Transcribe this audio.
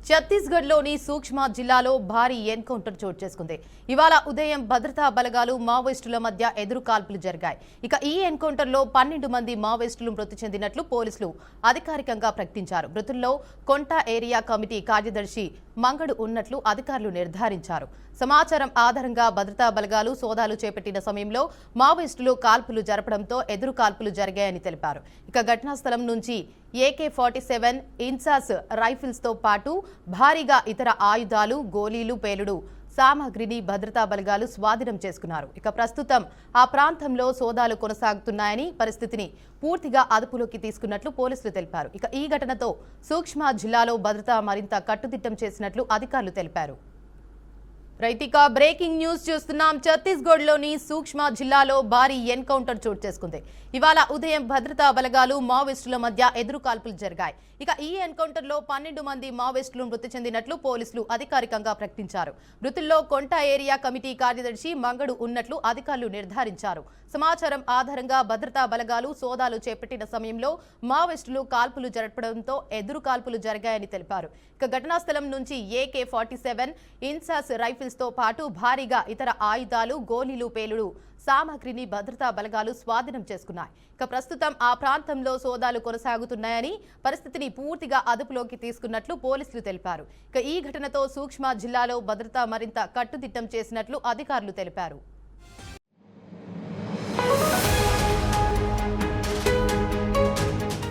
ఛత్తీస్గఢ్లోని సూక్ష్మ జిల్లాలో భారీ ఎన్కౌంటర్ చోటు చేసుకుంది. ఇవాళ ఉదయం భద్రతా బలగాలు మావోయిస్టుల మధ్య ఎదురు కాల్పులు జరిగాయి. ఈ ఎన్కౌంటర్లో 12 మంది మావోయిస్టులు మృతి చెందినట్లు పోలీసులు అధికారికంగా ప్రకటించారు. మృతుల్లో కొంటా ఏరియా కమిటీ కార్యదర్శి మంగడు ఉన్నట్లు అధికారులు నిర్ధారించారు. సమాచారం ఆధారంగా భద్రతా బలగాలు సోదాలు చేపట్టిన సమయంలో మావోయిస్టులు కాల్పులు జరపడంతో ఎదురు కాల్పులు జరిగాయని తెలిపారు. ఘటనా స్థలం నుంచి AK-47 ఇన్సాస్ రైఫిల్స్ తో పాటు భారీగా ఇతర ఆయుధాలు, గోళీలు, పేలుడు సామాగ్రిని భద్రతా బలగాలు స్వాధీనం చేసుకున్నారు. ప్రస్తుతం ఆ ప్రాంతంలో సోదాలు కొనసాగుతున్నాయని, పరిస్థితిని పూర్తిగా అదుపులోకి తీసుకున్నట్లు పోలీసులు తెలిపారు. ఈ ఘటనతో సూక్ష్మ జిల్లాలో భద్రత మరింత కట్టుదిట్టం చేసినట్లు అధికారులు తెలిపారు. బ్రేకింగ్ న్యూస్ చూస్తున్నాం. ఛత్తీస్గఢ్లోని సూక్ష్మ జిల్లాలో భారీ ఎన్కౌంటర్ చోటు చేసుకుంది. ఇవాళ ఉదయం భద్రతా బలగాలు మావోయిస్టుల మధ్య ఎదురు కాల్పులు జరిగాయి. ఈ ఎన్కౌంటర్లో 12 మంది మావోయిస్టులు మృతి చెందినట్లు పోలీసులు అధికారికంగా ప్రకటించారు. మృతుల్లో కొంటా ఏరియా కమిటీ కార్యదర్శి మంగడు ఉన్నట్లు అధికారులు నిర్ధారించారు. సమాచారం ఆధారంగా భద్రతా బలగాలు సోదాలు చేపట్టిన సమయంలో మావోయిస్టులు కాల్పులు జరపడంతో ఎదురు కాల్పులు జరిగాయని తెలిపారు. ఘటనా స్థలం నుంచి AK-47 ఇన్సాస్ రైఫిల్స్ తో పాటు భారీగా ఇతర ఆయుధాలు, గోళీలు, పేలుడు సామాగ్రిని భద్రతా బలగాలు స్వాధీనం చేసుకున్నాయి. ప్రస్తుతం ఆ ప్రాంతంలో సోదాలు కొనసాగుతున్నాయని, పరిస్థితిని పూర్తిగా అదుపులోకి తీసుకున్నట్లు పోలీసులు తెలిపారు. ఈ ఘటనతో సూక్ష్మ జిల్లాలో భద్రత మరింత కట్టుదిట్టం చేసినట్లు అధికారులు తెలిపారు.